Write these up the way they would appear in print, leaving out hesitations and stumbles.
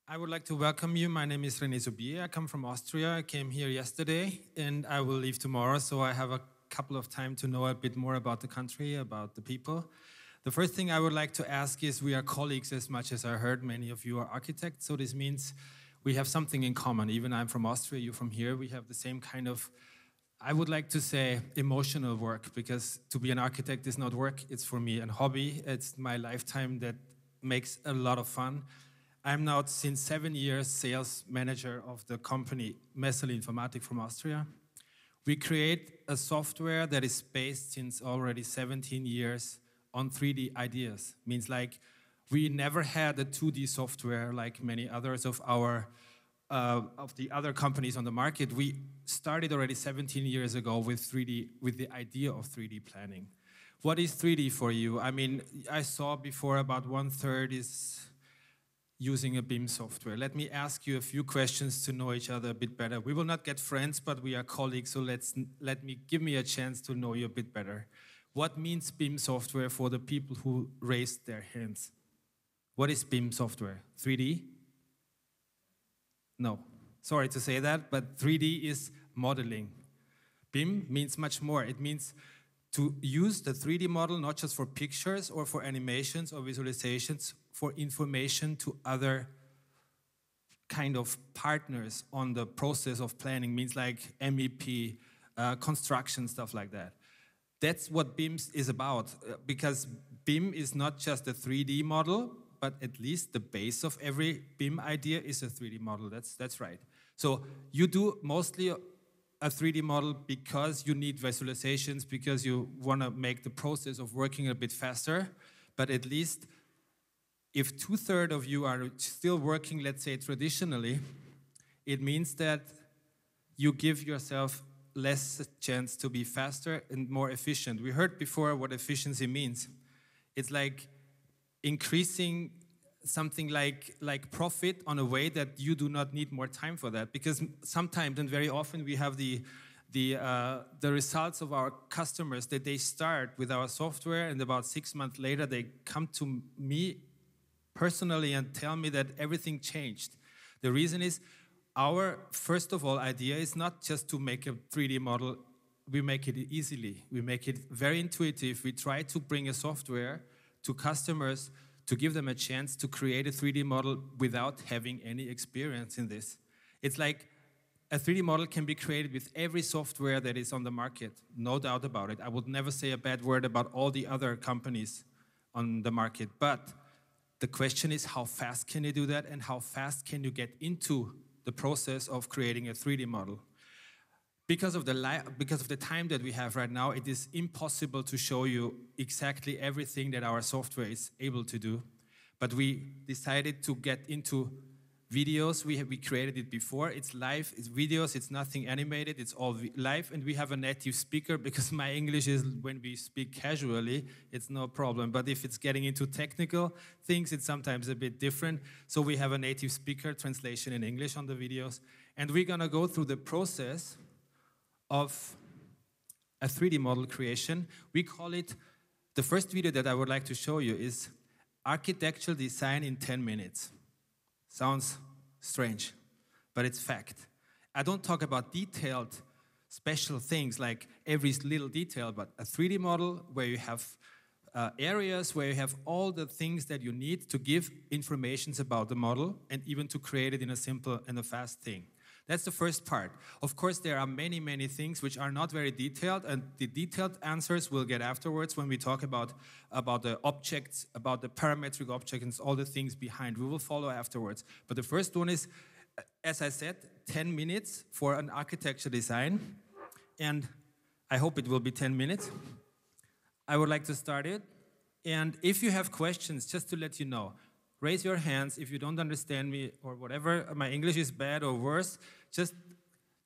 I would like to welcome you. My name is Rene Subhieh. I come from Austria. I came here yesterday and I will leave tomorrow, so I have a couple of time to know a bit more about the country, about the people. The first thing I would like to ask is, we are colleagues as much as I heard many of you are architects, so this means we have something in common. Even I'm from Austria, you're from here. We have the same kind of, I would like to say, emotional work, because to be an architect is not work, it's for me a hobby. It's my lifetime that makes a lot of fun. I'm now, since 7 years, sales manager of the company Messel Informatik from Austria. We create a software that is based since already 17 years on 3D ideas. Means like we never had a 2D software like many others of the other companies on the market. We started already 17 years ago with 3D, with the idea of 3D planning. What is 3D for you? I mean, I saw before about 1/3 is using a BIM software. Let me ask you a few questions to know each other a bit better. We will not get friends, but we are colleagues, so give me a chance to know you a bit better. What means BIM software for the people who raised their hands? What is BIM software? 3D? No. Sorry to say that, but 3D is modeling. BIM means much more. It means to use the 3D model not just for pictures or for animations or visualizations, for information to other kind of partners on the process of planning, means like MEP, construction, stuff like that. That's what BIM is about, because BIM is not just a 3D model, but at least the base of every BIM idea is a 3D model. That's right. So you do mostly a 3D model because you need visualizations, because you want to make the process of working a bit faster, but at least if 2/3 of you are still working, let's say, traditionally, it means that you give yourself less chance to be faster and more efficient. We heard before what efficiency means. It's like increasing something like profit on a way that you do not need more time for that. Because sometimes, and very often, we have the results of our customers that they start with our software, and about 6 months later, they come to me personally and tell me that everything changed. The reason is, our, first of all, idea is not just to make a 3D model. We make it easily. We make it very intuitive. We try to bring a software to customers to give them a chance to create a 3D model without having any experience in this. It's like a 3D model can be created with every software that is on the market, no doubt about it. I would never say a bad word about all the other companies on the market, but the question is, how fast can you do that, and how fast can you get into the process of creating a 3D model? Because of the time that we have right now, it is impossible to show you exactly everything that our software is able to do. But we decided to get into videos. We created it before. It's live, it's videos, it's nothing animated, it's all live, and we have a native speaker, because my English is, when we speak casually, it's no problem. But if it's getting into technical things, it's sometimes a bit different. So we have a native speaker translation in English on the videos, and we're gonna go through the process of a 3D model creation. We call it, the first video that I would like to show you is architectural design in 10 minutes. Sounds strange, but it's fact. I don't talk about detailed, special things like every little detail, but a 3D model where you have areas, where you have all the things that you need to give information about the model, and even to create it in a simple and a fast thing. That's the first part. Of course, there are many, many things which are not very detailed, and the detailed answers we'll get afterwards when we talk about the objects, about the parametric objects, and all the things behind. We will follow afterwards. But the first one is, as I said, 10 minutes for an architecture design, and I hope it will be 10 minutes. I would like to start it, and if you have questions, just to let you know, raise your hands if you don't understand me or whatever, my English is bad or worse, just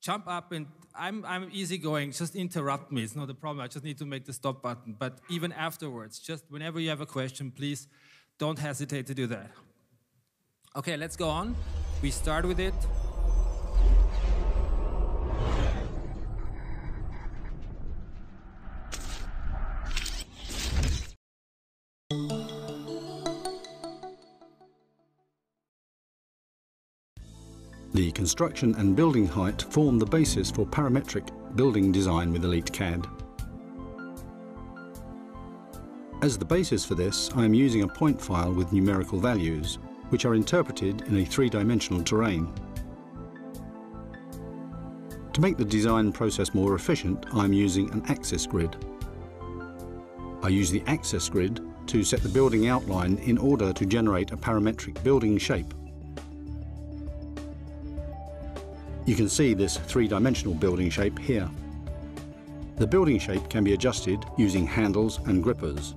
jump up, and I'm easygoing, just interrupt me, it's not a problem, I just need to make the stop button. But even afterwards, just whenever you have a question, please don't hesitate to do that. Okay, let's go on. We start with it. The construction and building height form the basis for parametric building design with Elite CAD. As the basis for this, I am using a point file with numerical values, which are interpreted in a three-dimensional terrain. To make the design process more efficient, I am using an axis grid. I use the axis grid to set the building outline in order to generate a parametric building shape. You can see this three-dimensional building shape here. The building shape can be adjusted using handles and grippers.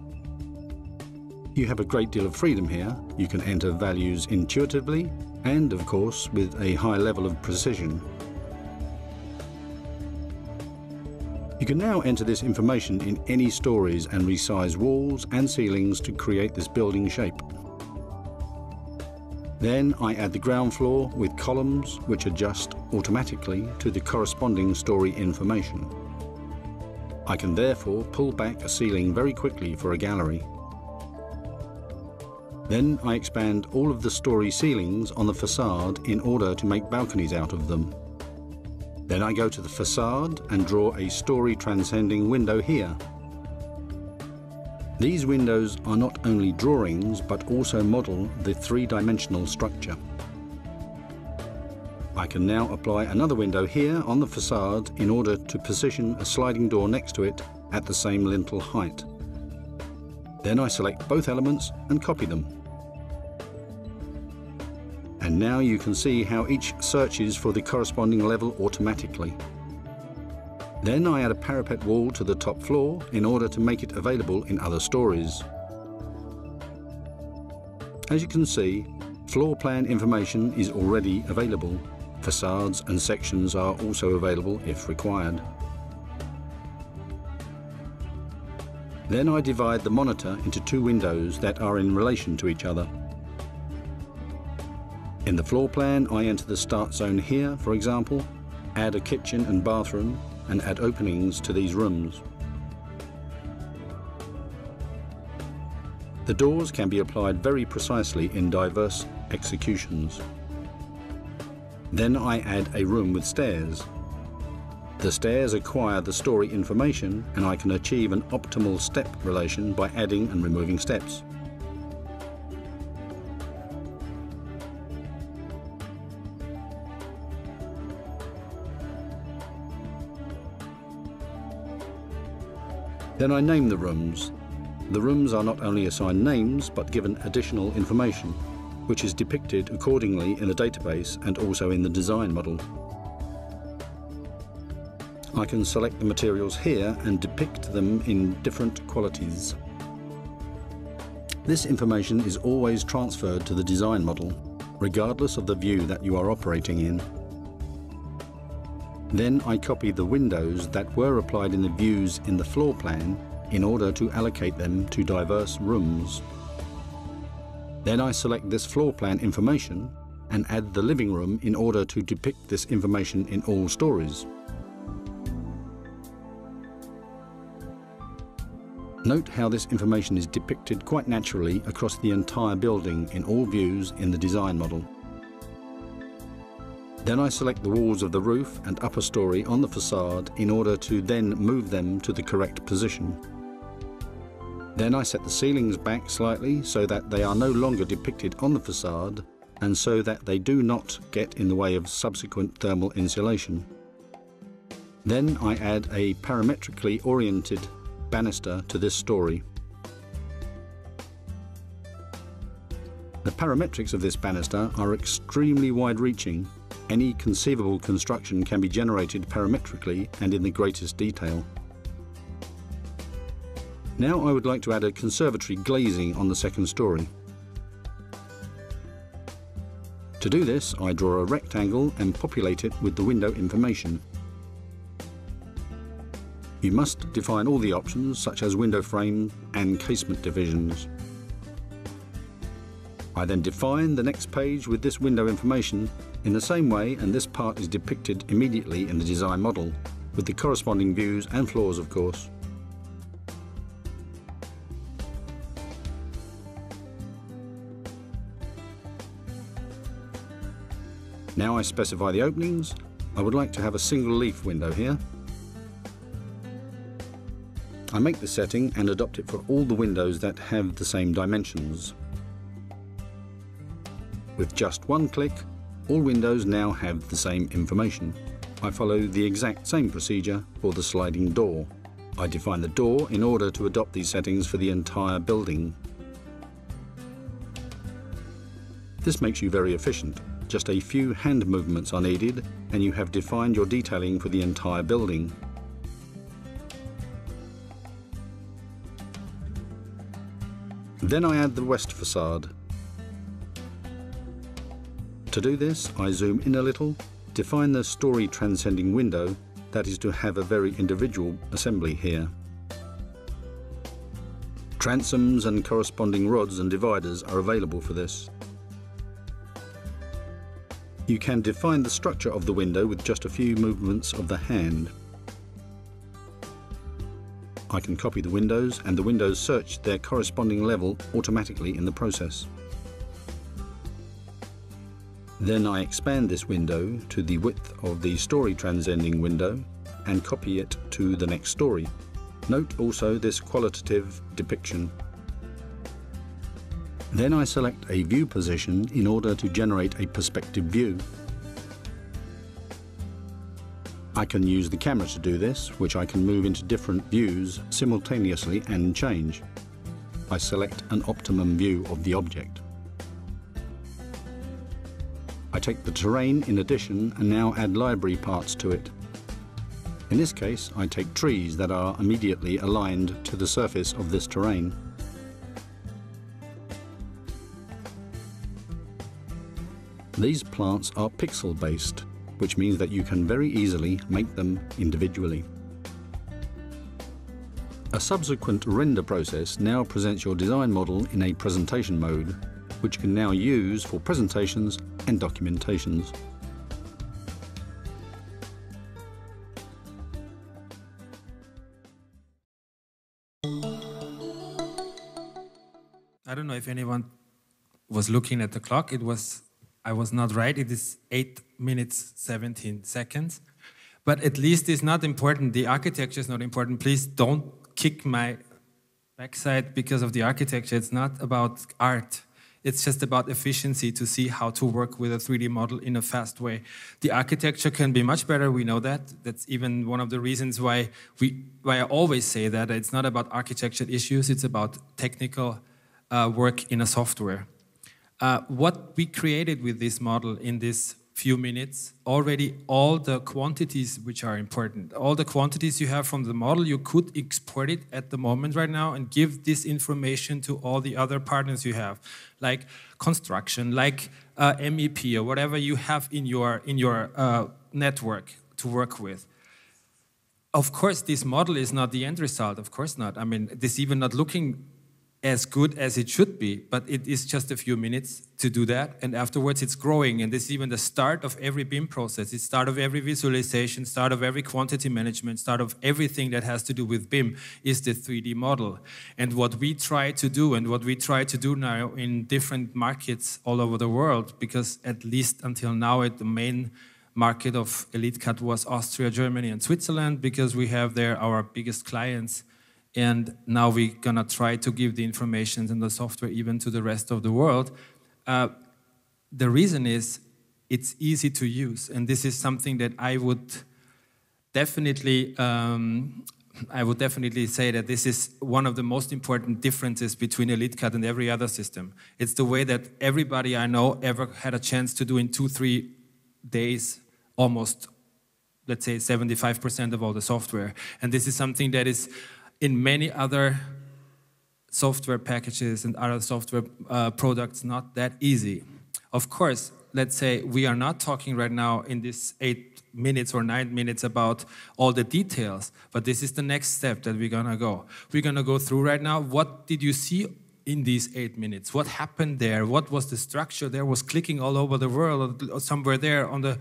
You have a great deal of freedom here. You can enter values intuitively and, of course, with a high level of precision. You can now enter this information in any stories and resize walls and ceilings to create this building shape. Then I add the ground floor with columns which adjust automatically to the corresponding story information. I can therefore pull back a ceiling very quickly for a gallery. Then I expand all of the story ceilings on the facade in order to make balconies out of them. Then I go to the facade and draw a story transcending window here. These windows are not only drawings but also model the three-dimensional structure. I can now apply another window here on the facade in order to position a sliding door next to it at the same lintel height. Then I select both elements and copy them. And now you can see how each searches for the corresponding level automatically. Then I add a parapet wall to the top floor in order to make it available in other stories. As you can see, floor plan information is already available. Facades and sections are also available if required. Then I divide the monitor into two windows that are in relation to each other. In the floor plan, I enter the start zone here, for example, add a kitchen and bathroom, and add openings to these rooms. The doors can be applied very precisely in diverse executions. Then I add a room with stairs. The stairs acquire the story information, and I can achieve an optimal step relation by adding and removing steps. Then I name the rooms. The rooms are not only assigned names, but given additional information, which is depicted accordingly in the database and also in the design model. I can select the materials here and depict them in different qualities. This information is always transferred to the design model, regardless of the view that you are operating in. Then I copy the windows that were applied in the views in the floor plan in order to allocate them to diverse rooms. Then I select this floor plan information and add the living room in order to depict this information in all stories. Note how this information is depicted quite naturally across the entire building in all views in the design model. Then I select the walls of the roof and upper story on the facade in order to then move them to the correct position. Then I set the ceilings back slightly so that they are no longer depicted on the facade and so that they do not get in the way of subsequent thermal insulation. Then I add a parametrically oriented banister to this story. The parametrics of this banister are extremely wide-reaching. Any conceivable construction can be generated parametrically and in the greatest detail. Now I would like to add a conservatory glazing on the second story. To do this, I draw a rectangle and populate it with the window information. You must define all the options such as window frame and casement divisions. I then define the next page with this window information in the same way, and this part is depicted immediately in the design model, with the corresponding views and floors, of course. Now I specify the openings. I would like to have a single leaf window here. I make the setting and adopt it for all the windows that have the same dimensions. With just one click, all windows now have the same information. I follow the exact same procedure for the sliding door. I define the door in order to adopt these settings for the entire building. This makes you very efficient. Just a few hand movements are needed and you have defined your detailing for the entire building. Then I add the west facade. To do this, I zoom in a little, define the story transcending window, that is to have a very individual assembly here. Transoms and corresponding rods and dividers are available for this. You can define the structure of the window with just a few movements of the hand. I can copy the windows and the windows search their corresponding level automatically in the process. Then I expand this window to the width of the story transcending window and copy it to the next story. Note also this qualitative depiction. Then I select a view position in order to generate a perspective view. I can use the camera to do this, which I can move into different views simultaneously and change. I select an optimum view of the object. I take the terrain in addition and now add library parts to it. In this case, I take trees that are immediately aligned to the surface of this terrain. These plants are pixel-based, which means that you can very easily make them individually. A subsequent render process now presents your design model in a presentation mode, which you can now use for presentations and documentations. I don't know if anyone was looking at the clock. I was not right. It is 8 minutes, 17 seconds. But at least it's not important. The architecture is not important. Please don't kick my backside because of the architecture. It's not about art. It's just about efficiency to see how to work with a 3D model in a fast way. The architecture can be much better, we know that. That's even one of the reasons why I always say that it's not about architecture issues, it's about technical work in a software. What we created with this model in this few minutes, already all the quantities which are important, all the quantities you have from the model, you could export it at the moment right now and give this information to all the other partners you have, like construction, like MEP or whatever you have in your network to work with. Of course, this model is not the end result, of course not. I mean, this even not looking as good as it should be, but it is just a few minutes to do that, and afterwards it's growing, and this is even the start of every BIM process. It's start of every visualization, start of every quantity management, start of everything that has to do with BIM is the 3D model. And what we try to do, and what we try to do now in different markets all over the world, because at least until now the main market of Elite CAD was Austria, Germany, and Switzerland, because we have there our biggest clients. And now we're gonna try to give the information and the software even to the rest of the world. The reason is it's easy to use, and this is something that I would definitely say that this is one of the most important differences between Elite CAD and every other system. It's the way that everybody I know ever had a chance to do in 2-3 days, almost, let's say 75% of all the software. And this is something that is in many other software packages and other software products not that easy. Of course, let's say we are not talking right now in this 8 minutes or 9 minutes about all the details, but this is the next step that we're gonna go. We're gonna go through right now, what did you see in these 8 minutes? What happened there? What was the structure there? Was clicking all over the world, or somewhere there on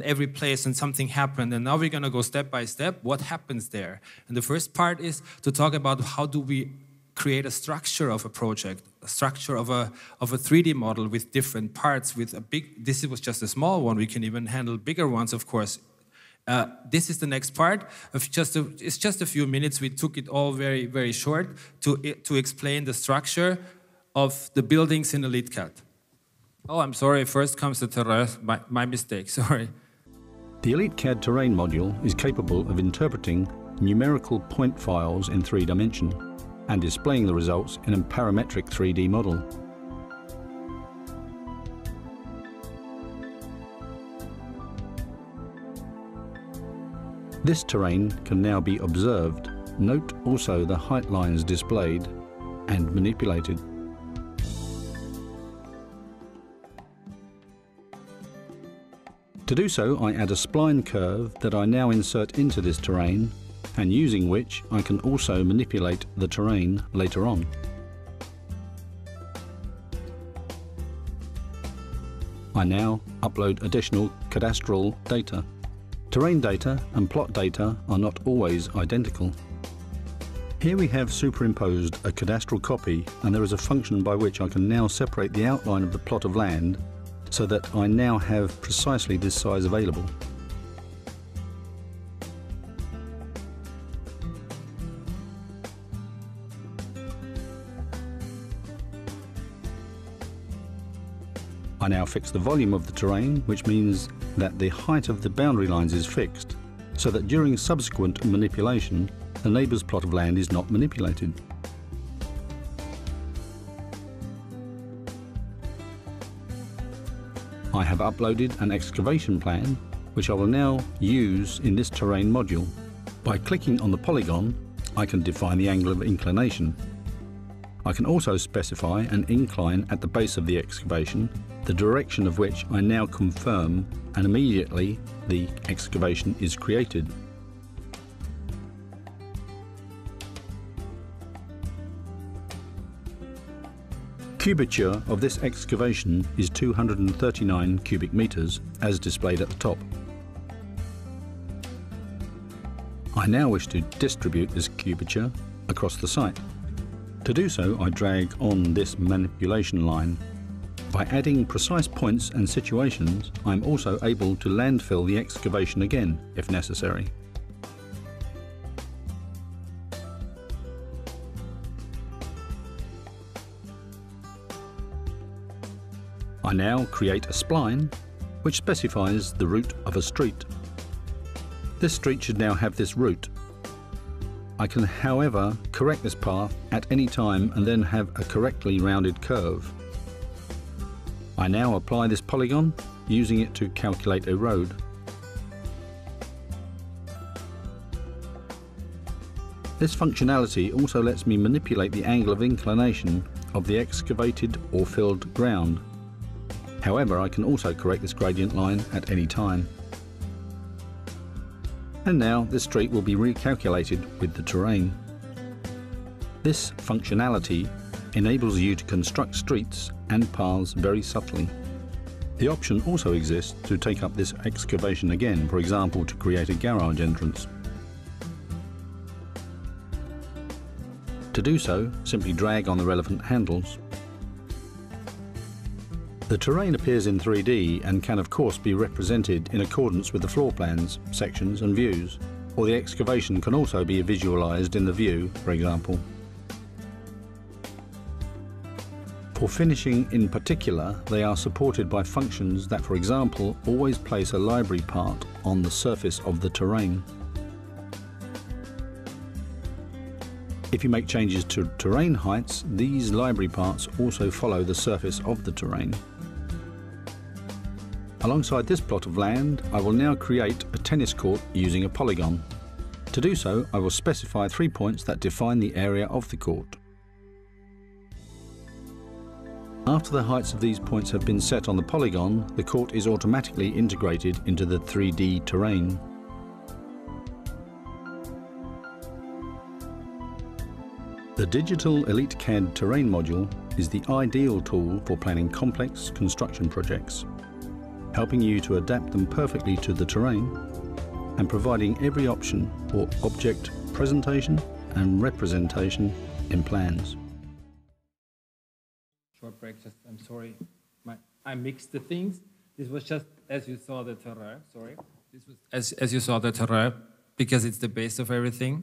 every place, and something happened. And now we're gonna go step by step. What happens there? And the first part is to talk about how do we create a structure of a project, a structure of a 3D model with different parts, with a big, this was just a small one, we can even handle bigger ones, of course. This is the next part. It's just a few minutes. We took it all very, very short to explain the structure of the buildings in Elite CAD. Oh, I'm sorry, first comes the terrain, my mistake, sorry. The Elite CAD terrain module is capable of interpreting numerical point files in 3 dimensions and displaying the results in a parametric 3D model. This terrain can now be observed. Note also the height lines displayed and manipulated. To do so, I add a spline curve that I now insert into this terrain, and using which I can also manipulate the terrain later on. I now upload additional cadastral data. Terrain data and plot data are not always identical. Here we have superimposed a cadastral copy, and there is a function by which I can now separate the outline of the plot of land so that I now have precisely this size available. I now fix the volume of the terrain, which means that the height of the boundary lines is fixed, so that during subsequent manipulation, the neighbour's plot of land is not manipulated. I have uploaded an excavation plan, which I will now use in this terrain module. By clicking on the polygon, I can define the angle of inclination. I can also specify an incline at the base of the excavation, the direction of which I now confirm, and immediately the excavation is created. Cubature of this excavation is 239 cubic meters, as displayed at the top. I now wish to distribute this cubature across the site. To do so, I drag on this manipulation line. By adding precise points and situations, I'm also able to landfill the excavation again, if necessary. I now create a spline which specifies the route of a street. This street should now have this route. I can, however, correct this path at any time and then have a correctly rounded curve. I now apply this polygon, using it to calculate a road. This functionality also lets me manipulate the angle of inclination of the excavated or filled ground. However, I can also correct this gradient line at any time. And now this street will be recalculated with the terrain. This functionality enables you to construct streets and paths very subtly. The option also exists to take up this excavation again, for example, to create a garage entrance. To do so, simply drag on the relevant handles. The terrain appears in 3D and can of course be represented in accordance with the floor plans, sections and views, or the excavation can also be visualized in the view, for example. For finishing in particular, they are supported by functions that, for example, always place a library part on the surface of the terrain. If you make changes to terrain heights, these library parts also follow the surface of the terrain. Alongside this plot of land, I will now create a tennis court using a polygon. To do so, I will specify 3 points that define the area of the court. After the heights of these points have been set on the polygon, the court is automatically integrated into the 3D terrain. The digital Elite CAD terrain module is the ideal tool for planning complex construction projects, helping you to adapt them perfectly to the terrain and providing every option for object presentation and representation in plans. Short break, just, I'm sorry. I mixed the things. This was just as you saw the terrain, sorry. This was as you saw the terrain, because it's the base of everything.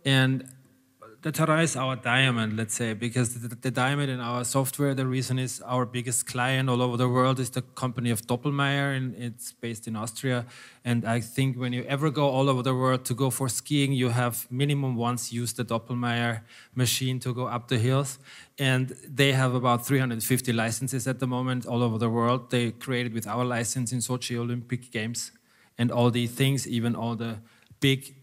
And the terrain is our diamond, let's say, because the diamond in our software, the reason is our biggest client all over the world is the company of Doppelmayr, and it's based in Austria. And I think when you ever go all over the world to go for skiing, you have minimum once used the Doppelmayr machine to go up the hills. And they have about 350 licenses at the moment all over the world. They created with our license in Sochi Olympic Games and all these things, even all the big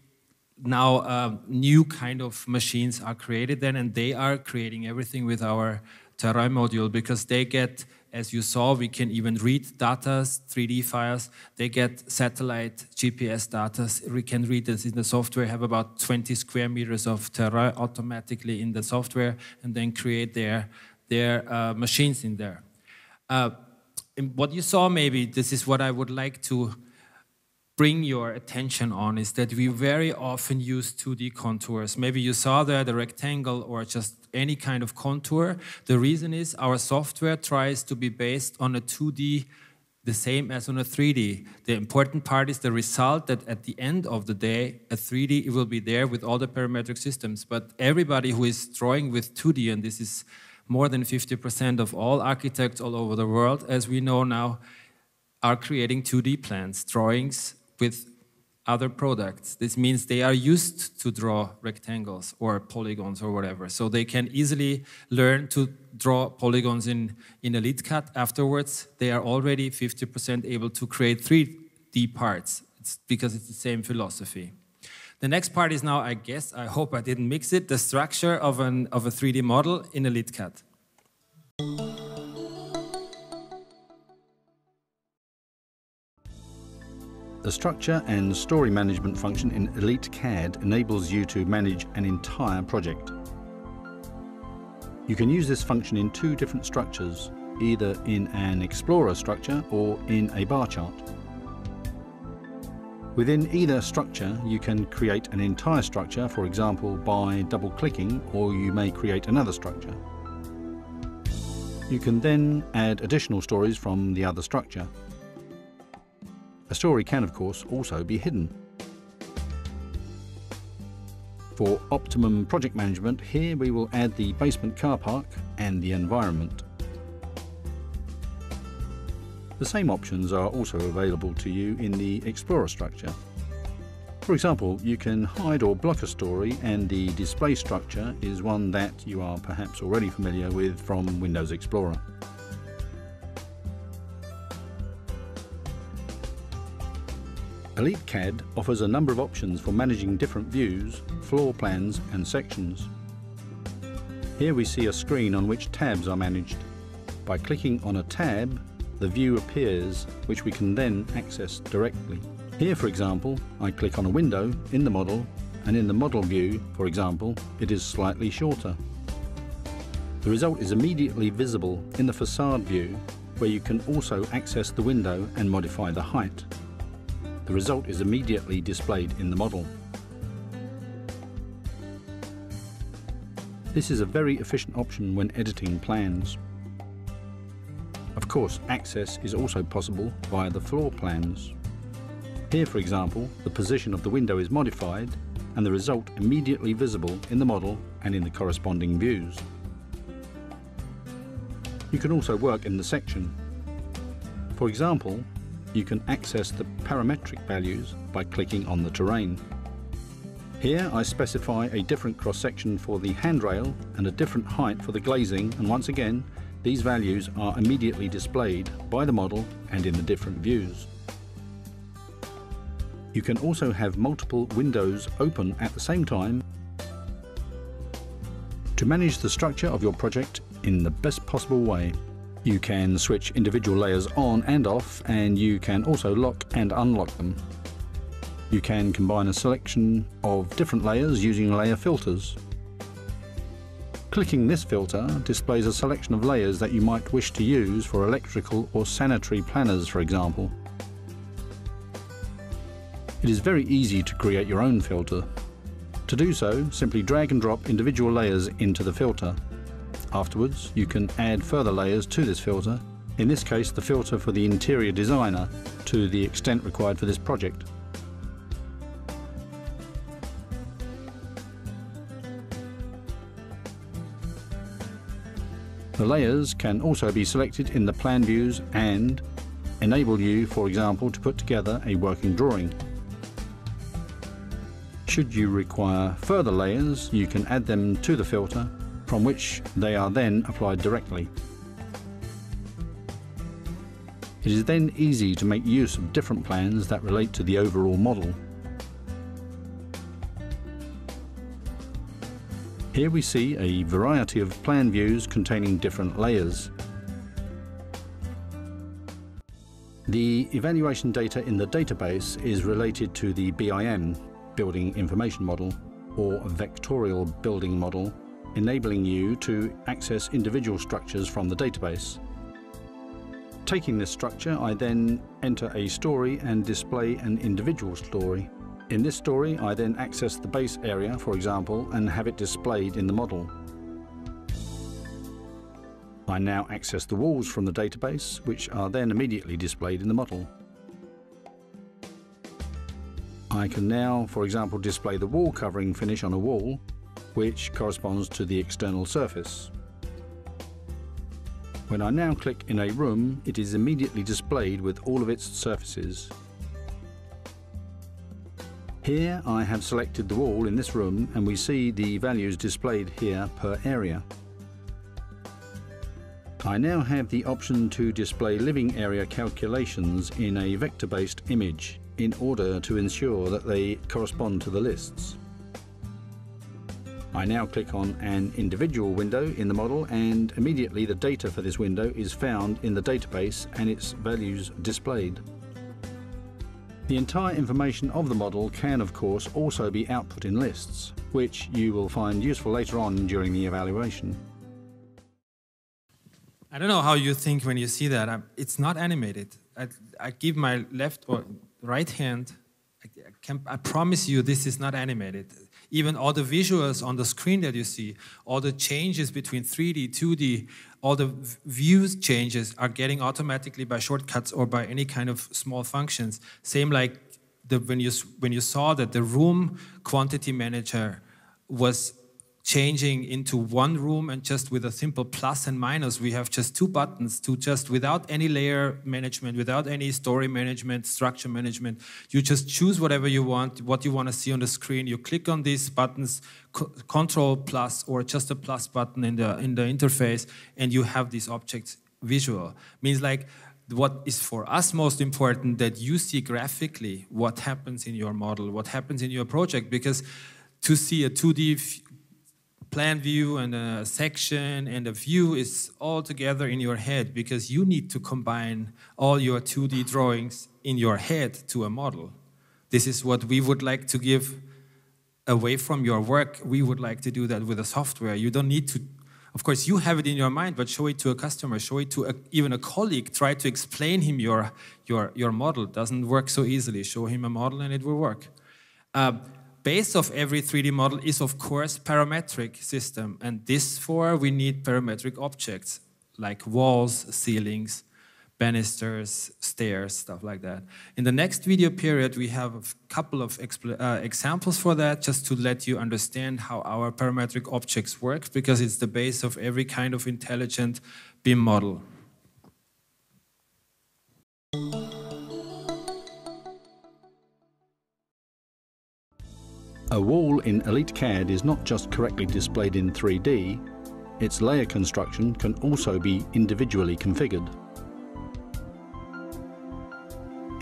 now new kind of machines are created then, and they are creating everything with our terrain module, because they get, as you saw, we can even read data, 3D files. They get satellite GPS data. We can read this in the software, have about 20 square meters of terrain automatically in the software, and then create their machines in there. And what you saw, maybe, this is what I would like to bring your attention on, is that we very often use 2D contours. Maybe you saw there the rectangle or just any kind of contour. The reason is our software tries to be based on a 2D the same as on a 3D. The important part is the result, that at the end of the day, a 3D, it will be there with all the parametric systems. But everybody who is drawing with 2D, and this is more than 50% of all architects all over the world, as we know now, are creating 2D plans, drawings, with other products. This means they are used to draw rectangles or polygons or whatever. So they can easily learn to draw polygons in Elite CAD. Afterwards, they are already 50% able to create 3D parts. It's because it's the same philosophy. The next part is now, I guess, I hope I didn't mix it, the structure of a 3D model in Elite CAD. The structure and story management function in Elite CAD enables you to manage an entire project. You can use this function in two different structures, either in an Explorer structure or in a bar chart. Within either structure, you can create an entire structure, for example, by double-clicking, or you may create another structure. You can then add additional stories from the other structure. A story can, of course, also be hidden. For optimum project management, here we will add the basement car park and the environment. The same options are also available to you in the Explorer structure. For example, you can hide or block a story, and the display structure is one that you are perhaps already familiar with from Windows Explorer. Elite CAD offers a number of options for managing different views, floor plans and sections. Here we see a screen on which tabs are managed. By clicking on a tab, the view appears, which we can then access directly. Here, for example, I click on a window in the model, and in the model view, for example, it is slightly shorter. The result is immediately visible in the facade view, where you can also access the window and modify the height. The result is immediately displayed in the model. This is a very efficient option when editing plans. Of course, access is also possible via the floor plans. Here, for example, the position of the window is modified and the result immediately visible in the model and in the corresponding views. You can also work in the section. For example, you can access the parametric values by clicking on the terrain. Here I specify a different cross-section for the handrail and a different height for the glazing, and once again these values are immediately displayed by the model and in the different views. You can also have multiple windows open at the same time to manage the structure of your project in the best possible way. You can switch individual layers on and off, and you can also lock and unlock them. You can combine a selection of different layers using layer filters. Clicking this filter displays a selection of layers that you might wish to use for electrical or sanitary planners, for example. It is very easy to create your own filter. To do so, simply drag and drop individual layers into the filter. Afterwards, you can add further layers to this filter, in this case the filter for the interior designer, to the extent required for this project. The layers can also be selected in the plan views and enable you, for example, to put together a working drawing. Should you require further layers, you can add them to the filter, from which they are then applied directly. It is then easy to make use of different plans that relate to the overall model. Here we see a variety of plan views containing different layers. The evaluation data in the database is related to the BIM, Building Information Model, or Vectorial Building Model, enabling you to access individual structures from the database. Taking this structure, I then enter a story and display an individual story. In this story, I then access the base area, for example, and have it displayed in the model. I now access the walls from the database, which are then immediately displayed in the model. I can now, for example, display the wall covering finish on a wall, which corresponds to the external surface. When I now click in a room, it is immediately displayed with all of its surfaces. Here I have selected the wall in this room and we see the values displayed here per area. I now have the option to display living area calculations in a vector-based image in order to ensure that they correspond to the lists. I now click on an individual window in the model and immediately the data for this window is found in the database and its values displayed. The entire information of the model can, of course, also be output in lists, which you will find useful later on during the evaluation. I don't know how you think when you see that. It's not animated. I give my left or right hand. I promise you this is not animated. Even all the visuals on the screen that you see, all the changes between 3D, 2D, all the views changes are getting automatically by shortcuts or by any kind of small functions. Same like when you saw that the room quantity manager was changing into one room and just with a simple plus and minus, we have just two buttons to just without any layer management, without any story management, structure management, you just choose whatever you want, what you want to see on the screen. You click on these buttons, control plus or just a plus button in the interface, and you have these objects visual. Means like what is for us most important that you see graphically what happens in your model, what happens in your project, because to see a 2D plan view and a section and a view is all together in your head because you need to combine all your 2D drawings in your head to a model. This is what we would like to give away from your work. We would like to do that with a software. You don't need to, of course, you have it in your mind, but show it to a customer, show it to even a colleague, try to explain him your model. It doesn't work so easily. Show him a model and it will work. Base of every 3D model is, of course, parametric system. And we need parametric objects like walls, ceilings, banisters, stairs, stuff like that. In the next video period, we have a couple of examples for that, just to let you understand how our parametric objects work, because it's the base of every kind of intelligent BIM model. A wall in Elite CAD is not just correctly displayed in 3D, its layer construction can also be individually configured.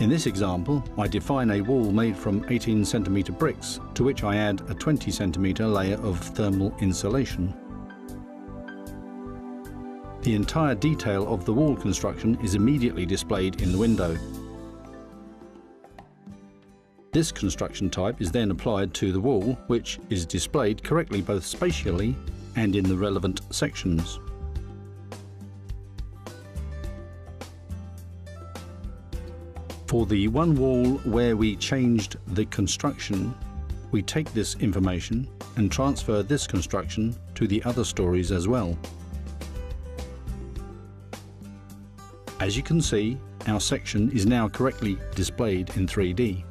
In this example, I define a wall made from 18 cm bricks, to which I add a 20 cm layer of thermal insulation. The entire detail of the wall construction is immediately displayed in the window. This construction type is then applied to the wall, which is displayed correctly both spatially and in the relevant sections. For the one wall where we changed the construction, we take this information and transfer this construction to the other stories as well. As you can see, our section is now correctly displayed in 3D.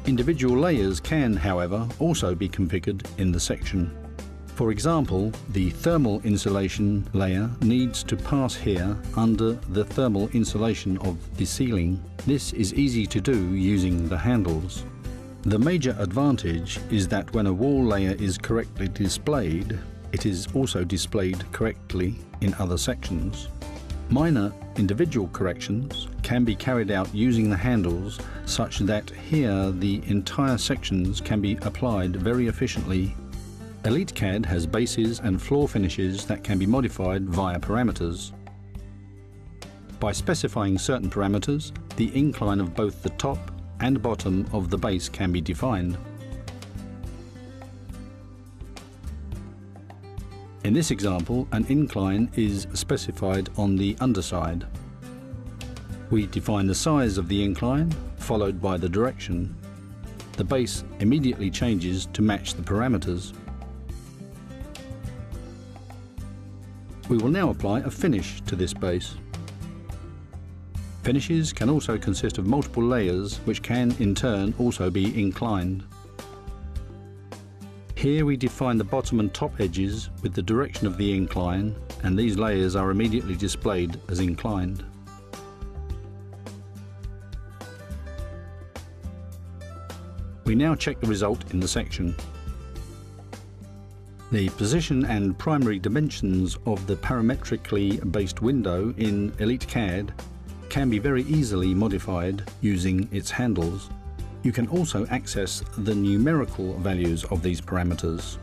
Individual layers can, however, also be configured in the section. For example, the thermal insulation layer needs to pass here under the thermal insulation of the ceiling. This is easy to do using the handles. The major advantage is that when a wall layer is correctly displayed, it is also displayed correctly in other sections. Minor individual corrections can be carried out using the handles such that here the entire sections can be applied very efficiently. Elite CAD has bases and floor finishes that can be modified via parameters. By specifying certain parameters, the incline of both the top and bottom of the base can be defined. In this example, an incline is specified on the underside. We define the size of the incline, followed by the direction. The base immediately changes to match the parameters. We will now apply a finish to this base. Finishes can also consist of multiple layers, which can in turn also be inclined. Here we define the bottom and top edges with the direction of the incline, and these layers are immediately displayed as inclined. We now check the result in the section. The position and primary dimensions of the parametrically based window in Elite CAD can be very easily modified using its handles. You can also access the numerical values of these parameters.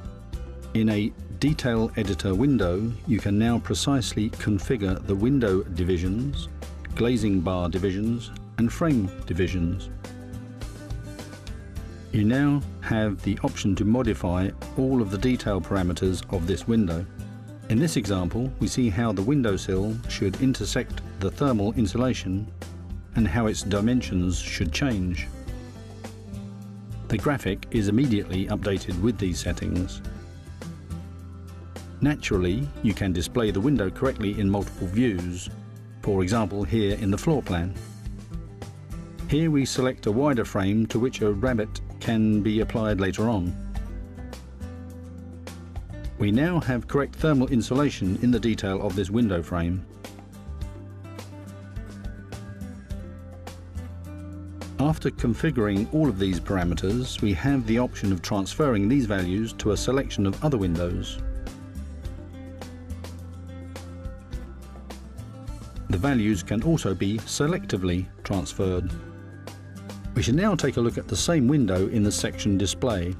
In a Detail Editor window, you can now precisely configure the window divisions, glazing bar divisions, and frame divisions. You now have the option to modify all of the detail parameters of this window. In this example, we see how the windowsill should intersect the thermal insulation and how its dimensions should change. The graphic is immediately updated with these settings. Naturally, you can display the window correctly in multiple views, for example here in the floor plan. Here we select a wider frame to which a rabbet can be applied later on. We now have correct thermal insulation in the detail of this window frame. After configuring all of these parameters, we have the option of transferring these values to a selection of other windows. The values can also be selectively transferred. We should now take a look at the same window in the section display.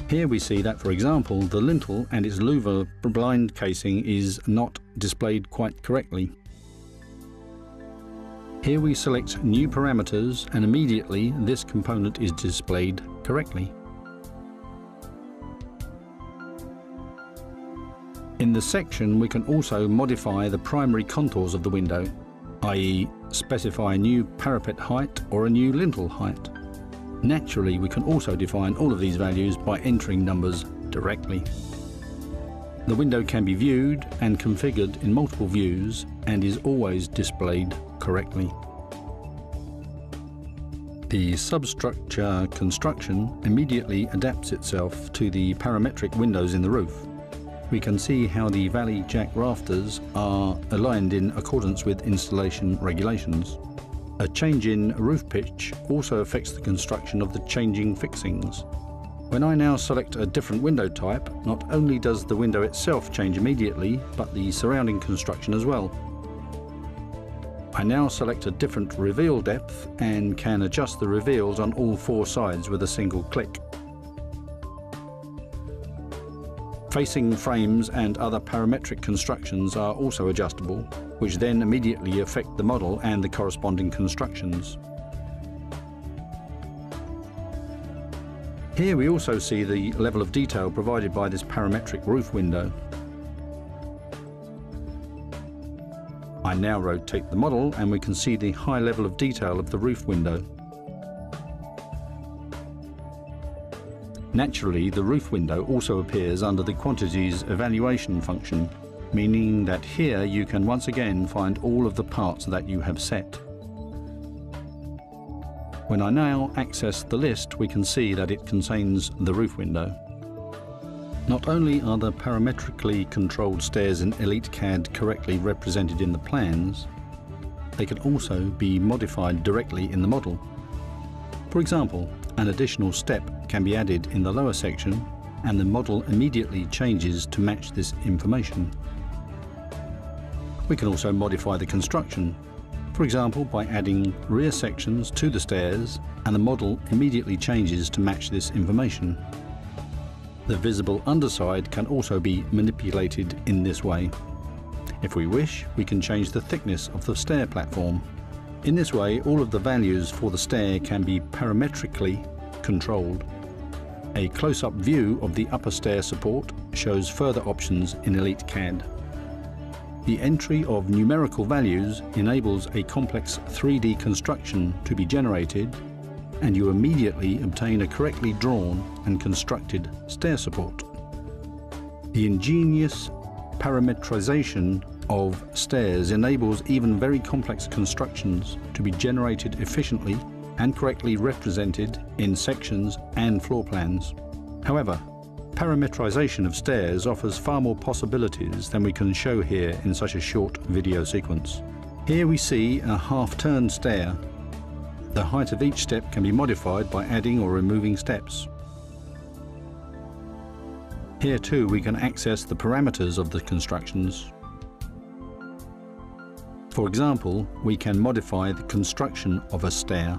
Here we see that, for example, the lintel and its louver blind casing is not displayed quite correctly. Here we select new parameters and immediately this component is displayed correctly. In the section we can also modify the primary contours of the window, i.e. specify a new parapet height or a new lintel height. Naturally, we can also define all of these values by entering numbers directly. The window can be viewed and configured in multiple views and is always displayed correctly. The substructure construction immediately adapts itself to the parametric windows in the roof. We can see how the valley jack rafters are aligned in accordance with installation regulations. A change in roof pitch also affects the construction of the changing fixings. When I now select a different window type, not only does the window itself change immediately, but the surrounding construction as well. I now select a different reveal depth and can adjust the reveals on all four sides with a single click. Facing frames and other parametric constructions are also adjustable, which then immediately affect the model and the corresponding constructions. Here we also see the level of detail provided by this parametric roof window. I now rotate the model and we can see the high level of detail of the roof window. Naturally, the roof window also appears under the quantities evaluation function, meaning that here you can once again find all of the parts that you have set. When I now access the list, we can see that it contains the roof window. Not only are the parametrically controlled stairs in Elite CAD correctly represented in the plans, they can also be modified directly in the model. For example, an additional step can be added in the lower section and the model immediately changes to match this information. We can also modify the construction, for example by adding rear sections to the stairs, and the model immediately changes to match this information. The visible underside can also be manipulated in this way. If we wish, we can change the thickness of the stair platform. In this way, all of the values for the stair can be parametrically controlled. A close-up view of the upper stair support shows further options in Elite CAD. The entry of numerical values enables a complex 3D construction to be generated, and you immediately obtain a correctly drawn and constructed stair support. The ingenious parametrization of stairs enables even very complex constructions to be generated efficiently and correctly represented in sections and floor plans. However, parametrization of stairs offers far more possibilities than we can show here in such a short video sequence. Here we see a half-turn stair. The height of each step can be modified by adding or removing steps. Here too we can access the parameters of the constructions. For example, we can modify the construction of a stair.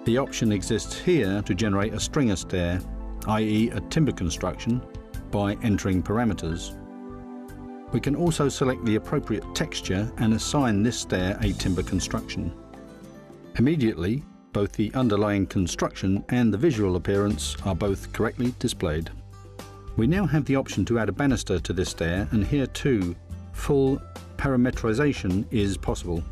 The option exists here to generate a stringer stair, i.e. a timber construction, by entering parameters. We can also select the appropriate texture and assign this stair a timber construction. Immediately, both the underlying construction and the visual appearance are both correctly displayed. We now have the option to add a banister to this stair, and here too, full parametrization is possible.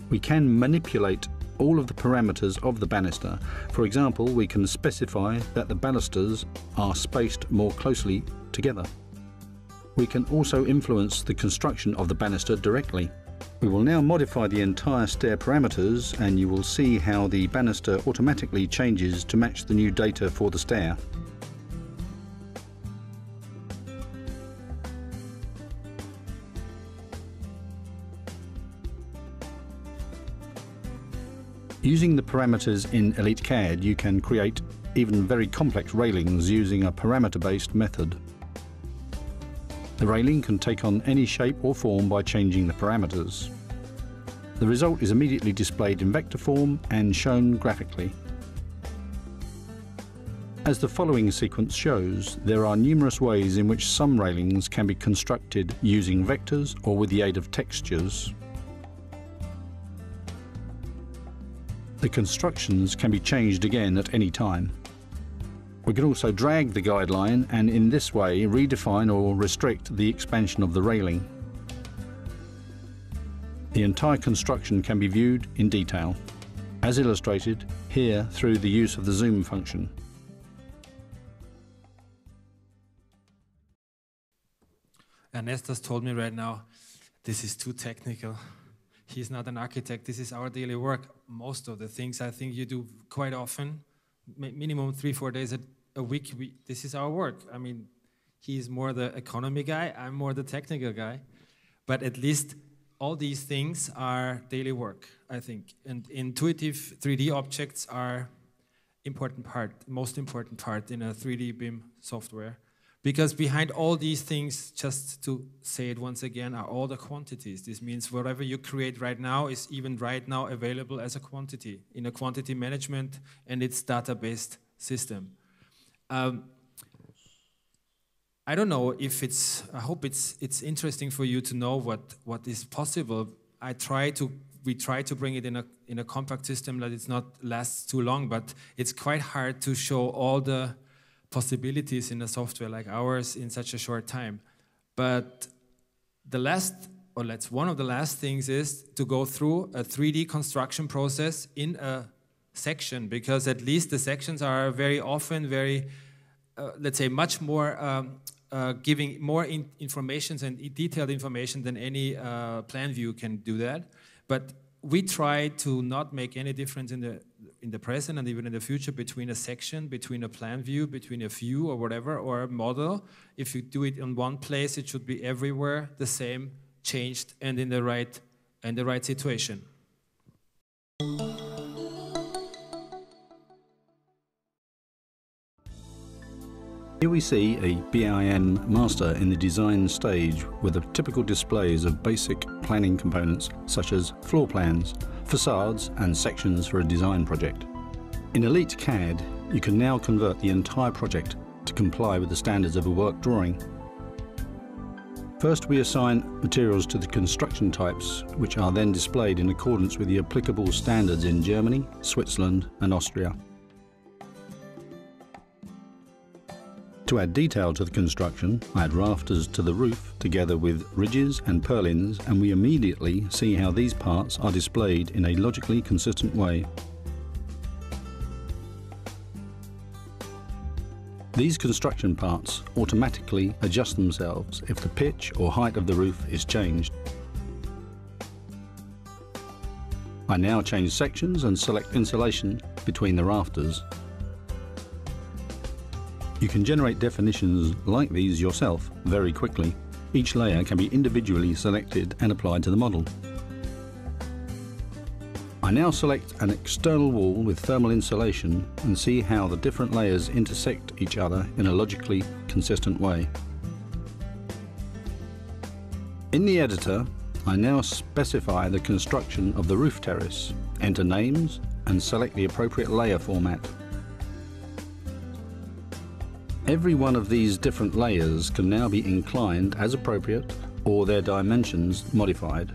We can manipulate all of the parameters of the banister. For example, we can specify that the balusters are spaced more closely together. We can also influence the construction of the banister directly. We will now modify the entire stair parameters, and you will see how the banister automatically changes to match the new data for the stair. Using the parameters in Elite CAD, you can create even very complex railings using a parameter-based method. The railing can take on any shape or form by changing the parameters. The result is immediately displayed in vector form and shown graphically. As the following sequence shows, there are numerous ways in which some railings can be constructed using vectors or with the aid of textures. The constructions can be changed again at any time. We can also drag the guideline and in this way redefine or restrict the expansion of the railing. The entire construction can be viewed in detail, as illustrated here through the use of the zoom function. Ernestas told me right now, this is too technical. He's not an architect, this is our daily work. Most of the things I think you do quite often, minimum 3-4 days a week, this is our work. I mean, he's more the economy guy, I'm more the technical guy. But at least all these things are daily work, I think. And intuitive 3D objects are most important part in a 3D BIM software. Because behind all these things, just to say it once again, are all the quantities. This means whatever you create right now is even right now available as a quantity in a quantity management and its data-based system. I don't know if I hope it's interesting for you to know what is possible. We try to bring it in a compact system that it's not lasts too long, but it's quite hard to show all the possibilities in a software like ours in such a short time. But one of the last things is to go through a 3D construction process in a section, because at least the sections are very often very, let's say, much more giving more information and detailed information than any plan view can do that. But we try to not make any difference in the present and even in the future between a section, between a plan view, between a view or whatever, or a model. If you do it in one place, it should be everywhere the same, changed, and in the right situation. Here we see a BIM master in the design stage with the typical displays of basic planning components such as floor plans, facades and sections for a design project. In Elite CAD, you can now convert the entire project to comply with the standards of a work drawing. First, we assign materials to the construction types, which are then displayed in accordance with the applicable standards in Germany, Switzerland and Austria. To add detail to the construction, I add rafters to the roof together with ridges and purlins, and we immediately see how these parts are displayed in a logically consistent way. These construction parts automatically adjust themselves if the pitch or height of the roof is changed. I now change sections and select insulation between the rafters. You can generate definitions like these yourself very quickly. Each layer can be individually selected and applied to the model. I now select an external wall with thermal insulation and see how the different layers intersect each other in a logically consistent way. In the editor, I now specify the construction of the roof terrace, enter names and select the appropriate layer format. Every one of these different layers can now be inclined as appropriate or their dimensions modified.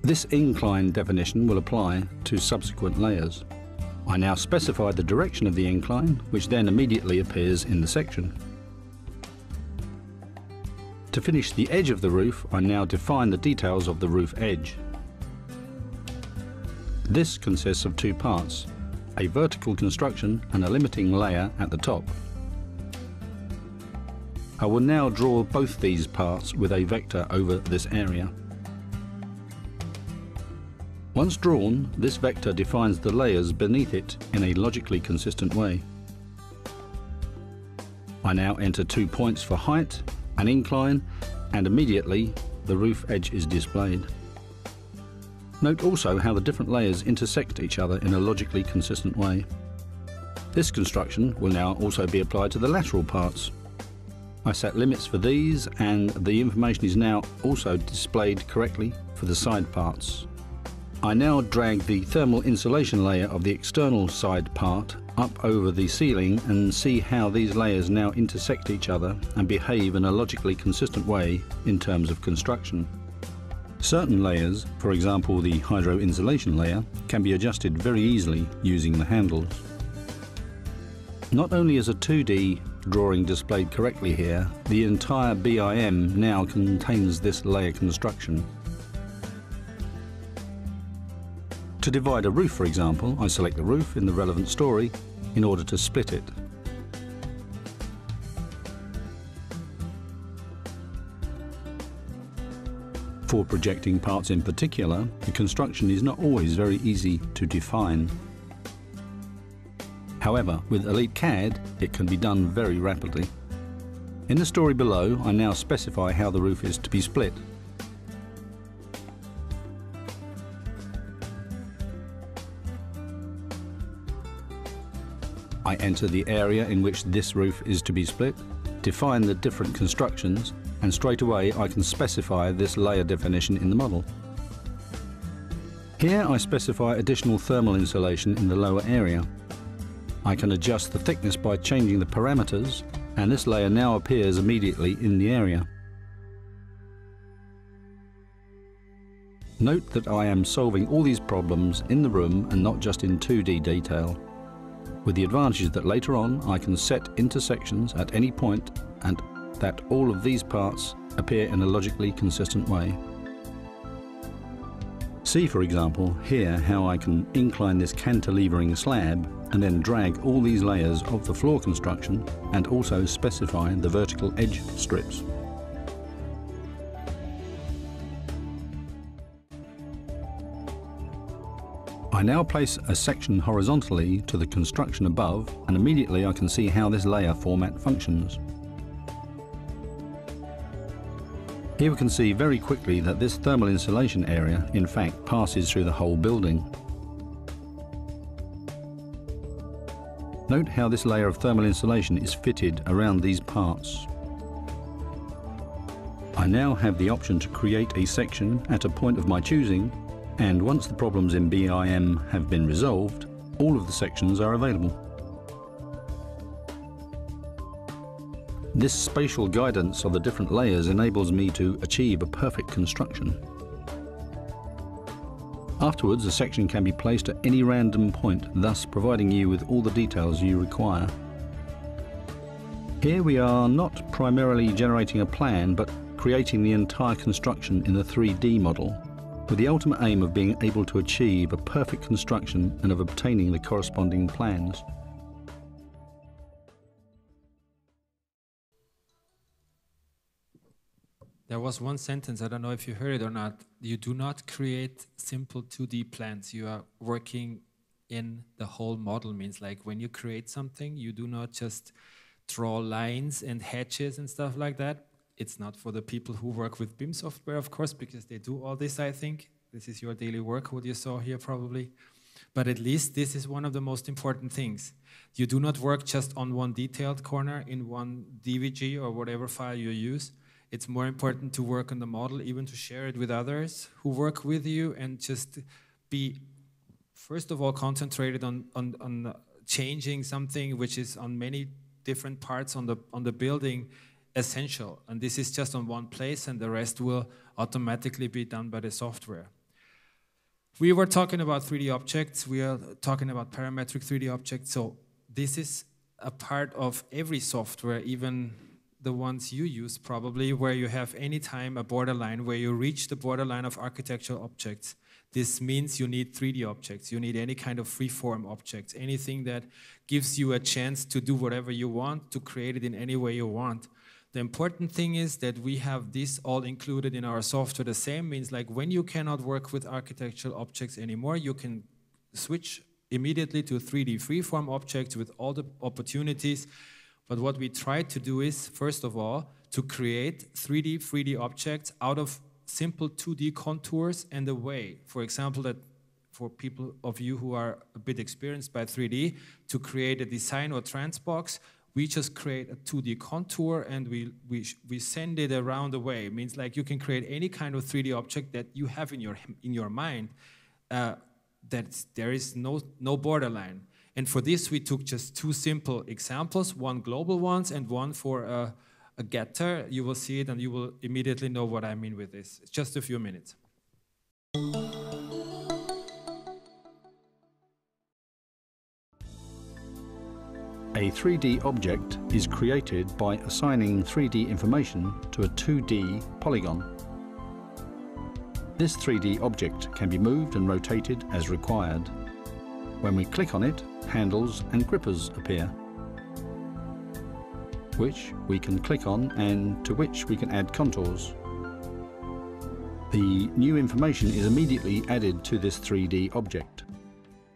This incline definition will apply to subsequent layers. I now specify the direction of the incline, which then immediately appears in the section. To finish the edge of the roof, I now define the details of the roof edge. This consists of two parts, a vertical construction and a limiting layer at the top. I will now draw both these parts with a vector over this area. Once drawn, this vector defines the layers beneath it in a logically consistent way. I now enter 2 points for height, an incline, and immediately the roof edge is displayed. Note also how the different layers intersect each other in a logically consistent way. This construction will now also be applied to the lateral parts. I set limits for these, and the information is now also displayed correctly for the side parts. I now drag the thermal insulation layer of the external side part up over the ceiling and see how these layers now intersect each other and behave in a logically consistent way in terms of construction. Certain layers, for example the hydro insulation layer, can be adjusted very easily using the handles. Not only is a 2D drawing displayed correctly here, the entire BIM now contains this layer construction. To divide a roof, for example, I select the roof in the relevant story in order to split it. For projecting parts in particular, the construction is not always very easy to define. However, with Elite CAD, it can be done very rapidly. In the story below, I now specify how the roof is to be split. I enter the area in which this roof is to be split, define the different constructions, and straight away I can specify this layer definition in the model. Here I specify additional thermal insulation in the lower area. I can adjust the thickness by changing the parameters, and this layer now appears immediately in the area. Note that I am solving all these problems in the room and not just in 2D detail, with the advantage that later on I can set intersections at any point and that all of these parts appear in a logically consistent way. See, for example, here how I can incline this cantilevering slab and then drag all these layers of the floor construction and also specify the vertical edge strips. I now place a section horizontally to the construction above, and immediately I can see how this layer format functions. Here we can see very quickly that this thermal insulation area in fact passes through the whole building. Note how this layer of thermal insulation is fitted around these parts. I now have the option to create a section at a point of my choosing, and once the problems in BIM have been resolved, all of the sections are available. This spatial guidance of the different layers enables me to achieve a perfect construction. Afterwards, a section can be placed at any random point, thus providing you with all the details you require. Here we are not primarily generating a plan, but creating the entire construction in the 3D model, with the ultimate aim of being able to achieve a perfect construction and of obtaining the corresponding plans. There was one sentence, I don't know if you heard it or not. You do not create simple 2D plans. You are working in the whole model. Means like when you create something, you do not just draw lines and hatches and stuff like that. It's not for the people who work with BIM software, of course, because they do all this, I think. This is your daily work, what you saw here probably. But at least this is one of the most important things. You do not work just on one detailed corner in one DVG or whatever file you use. It's more important to work on the model, even to share it with others who work with you, and just be, first of all, concentrated on changing something which is on many different parts on the building essential. And this is just on one place, and the rest will automatically be done by the software. We were talking about 3D objects. We are talking about parametric 3D objects. So this is a part of every software, even the ones you use probably, where you have anytime a borderline, where you reach the borderline of architectural objects. This means you need 3D objects. You need any kind of freeform objects, anything that gives you a chance to do whatever you want, to create it in any way you want. The important thing is that we have this all included in our software. The same means like when you cannot work with architectural objects anymore, you can switch immediately to 3D freeform objects with all the opportunities. But what we try to do is, first of all, to create 3D objects out of simple 2D contours and a way. For example, that for people of you who are a bit experienced by 3D, to create a design or transbox, we just create a 2D contour and we send it around the way. It means like you can create any kind of 3D object that you have in your mind, that there is no borderline. And for this, we took just two simple examples, one global ones and one for a getter. You will see it and you will immediately know what I mean with this. It's just a few minutes. A 3D object is created by assigning 3D information to a 2D polygon. This 3D object can be moved and rotated as required. When we click on it, handles and grippers appear, which we can click on and to which we can add contours. The new information is immediately added to this 3D object.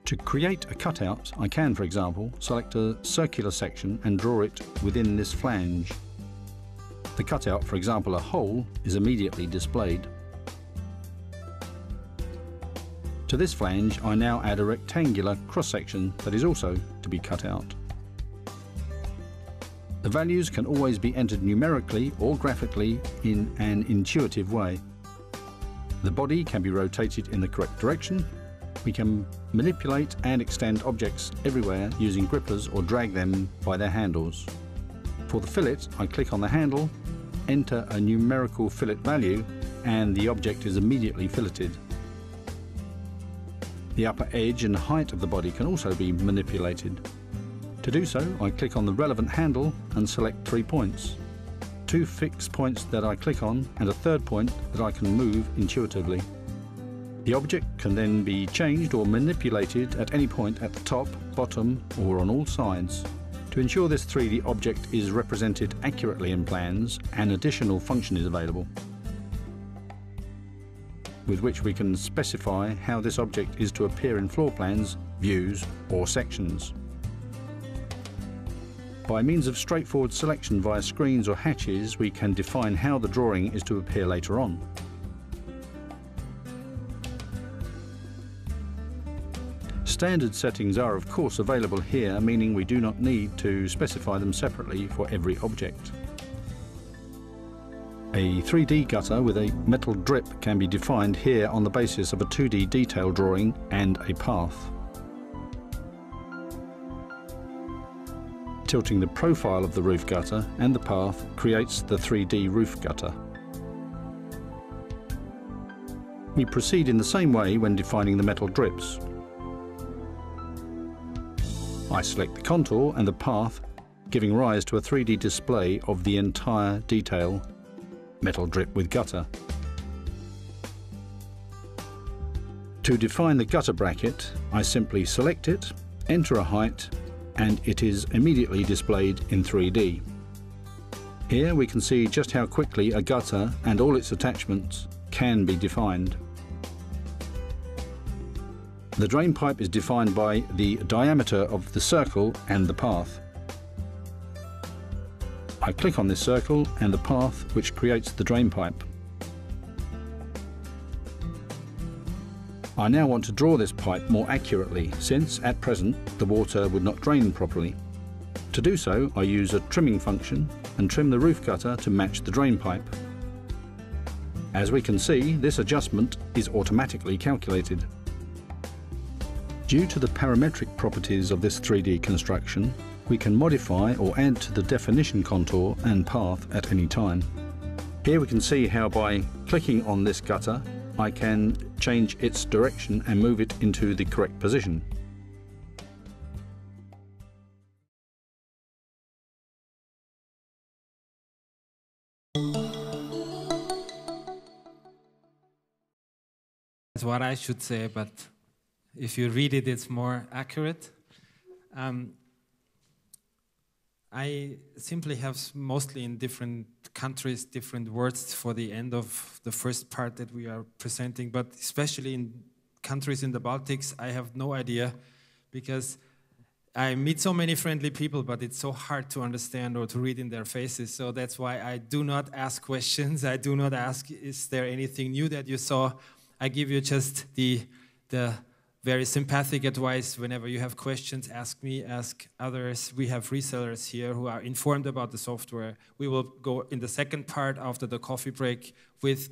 To create a cutout, I can, for example, select a circular section and draw it within this flange. The cutout, for example, a hole, is immediately displayed. To this flange, I now add a rectangular cross-section that is also to be cut out. The values can always be entered numerically or graphically in an intuitive way. The body can be rotated in the correct direction. We can manipulate and extend objects everywhere using grippers or drag them by their handles. For the fillet, I click on the handle, enter a numerical fillet value, and the object is immediately filleted. The upper edge and height of the body can also be manipulated. To do so, I click on the relevant handle and select 3 points. 2 fixed points that I click on and a third point that I can move intuitively. The object can then be changed or manipulated at any point at the top, bottom, or on all sides. To ensure this 3D object is represented accurately in plans, an additional function is available, with which we can specify how this object is to appear in floor plans, views, or sections. By means of straightforward selection via screens or hatches, we can define how the drawing is to appear later on. Standard settings are of course available here, meaning we do not need to specify them separately for every object. A 3D gutter with a metal drip can be defined here on the basis of a 2D detail drawing and a path. Tilting the profile of the roof gutter and the path creates the 3D roof gutter. We proceed in the same way when defining the metal drips. I select the contour and the path, giving rise to a 3D display of the entire detail, metal drip with gutter. To define the gutter bracket, I simply select it, enter a height, and it is immediately displayed in 3D. Here we can see just how quickly a gutter and all its attachments can be defined. The drain pipe is defined by the diameter of the circle and the path. I click on this circle and the path which creates the drain pipe. I now want to draw this pipe more accurately, since at present the water would not drain properly. To do so, I use a trimming function and trim the roof gutter to match the drain pipe. As we can see, this adjustment is automatically calculated. Due to the parametric properties of this 3D construction, we can modify or add to the definition contour and path at any time. Here we can see how by clicking on this gutter, I can change its direction and move it into the correct position. That's what I should say, but if you read it, it's more accurate. I simply have mostly in different countries different words for the end of the first part that we are presenting, but especially in countries in the Baltics, I have no idea, because I meet so many friendly people, but it's so hard to understand or to read in their faces. So that's why I do not ask questions. I do not ask, is there anything new that you saw? I give you just the very sympathetic advice. Whenever you have questions, ask me, ask others. We have resellers here who are informed about the software. We will go in the second part after the coffee break with,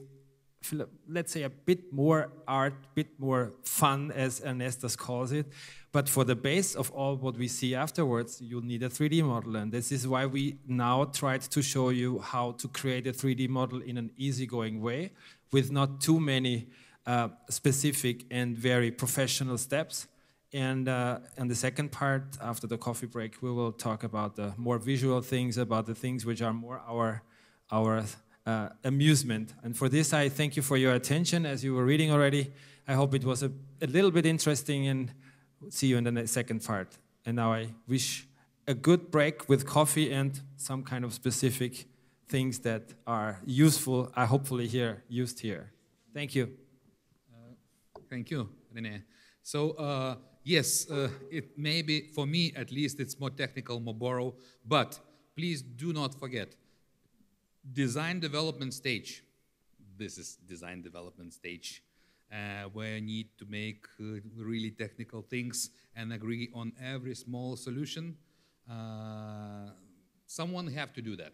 let's say, a bit more art, a bit more fun, as Ernestas calls it. But for the base of all what we see afterwards, you'll need a 3D model. And this is why we now tried to show you how to create a 3D model in an easygoing way with not too many specific and very professional steps. And the second part, after the coffee break, we will talk about the more visual things, about the things which are more our amusement. And for this, I thank you for your attention, as you were reading already. I hope it was a little bit interesting, and see you in the second part. And now I wish a good break with coffee and some kind of specific things that are useful, hopefully used here. Thank you. Thank you, Rene. So, yes, it may be, for me at least, it's more technical, more borrow, but please do not forget, design development stage. This is design development stage, where you need to make really technical things and agree on every small solution. Someone have to do that.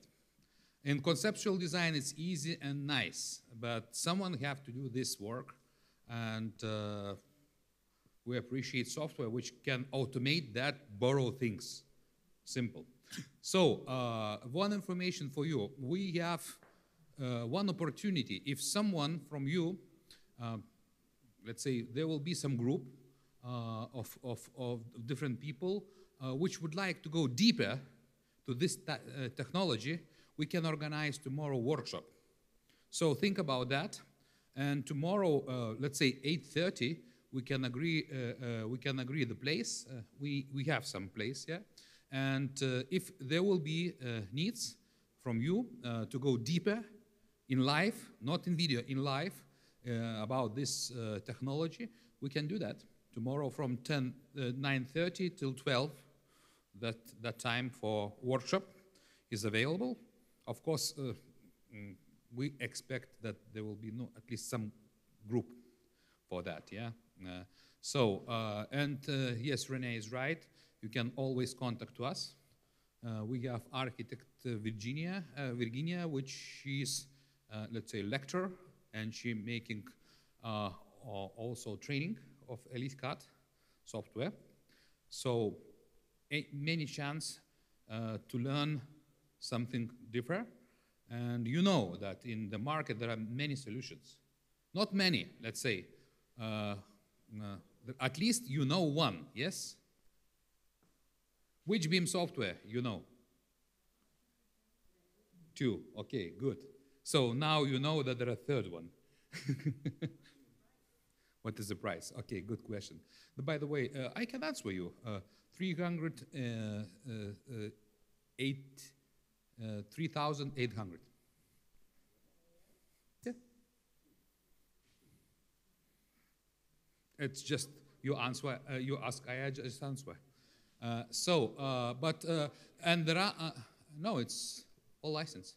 In conceptual design, it's easy and nice, but someone have to do this work. And we appreciate software which can automate that, borrow things. Simple. So, one information for you. We have one opportunity. If someone from you, let's say there will be some group of different people which would like to go deeper to this technology, we can organize tomorrow workshop. So think about that. And tomorrow, let's say 8:30, we can agree the place. We have some place, yeah. And if there will be needs from you to go deeper in live, not in video, in live, about this technology, we can do that tomorrow from 9:30 till 12. That time for workshop is available. Of course, we expect that there will be at least some group for that, yeah. Yes, Rene is right. You can always contact us. We have architect Virginia, which is, let's say, lecturer, and she making also training of Elite CAD software. So many chance to learn something different. And you know that in the market there are many solutions. Not many, let's say. At least you know one, yes? Which BIM software you know? Two, okay, good. So now you know that there are a third one. What is the price? Okay, good question. But by the way, I can answer you. 3,800. Yeah. It's just you answer. You ask, I just answer. And there are no. It's all license.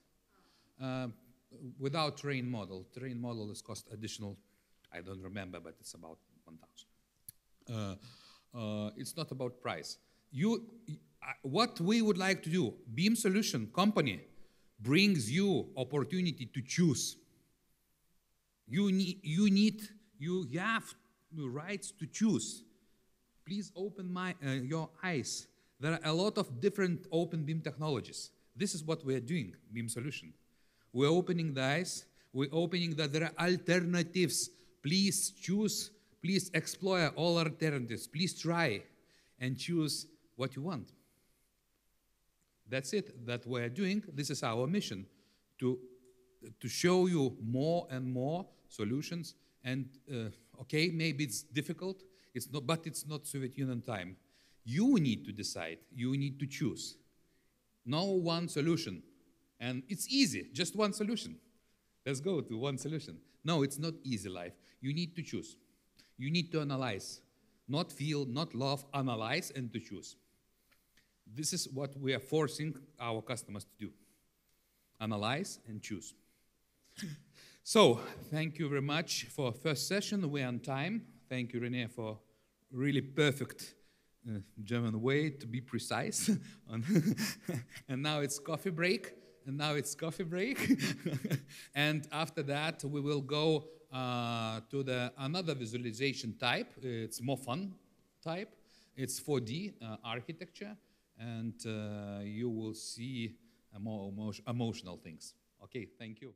Without terrain model. Terrain model is cost additional. I don't remember, but it's about 1,000. It's not about price. What we would like to do, BIM Solution Company brings you opportunity to choose. You have the rights to choose. Please open your eyes. There are a lot of different open BIM technologies. This is what we are doing, BIM Solution. We're opening the eyes. We're opening that there are alternatives. Please choose. Please explore all alternatives. Please try and choose what you want. That's it. That we're doing. This is our mission, to show you more and more solutions. And okay, maybe it's difficult. It's not, but it's not Soviet Union time. You need to decide. You need to choose. No one solution. And it's easy, just one solution. Let's go to one solution. No, it's not easy life. You need to choose. You need to analyze. Not feel, not love, analyze and to choose. This is what we are forcing our customers to do. Analyze and choose. So, thank you very much for first session. We're on time. Thank you, Rene, for really perfect German way to be precise. And now it's coffee break. And after that, we will go to another visualization type. It's more fun type. It's 4D architecture. And you will see more emotional things. Okay, thank you.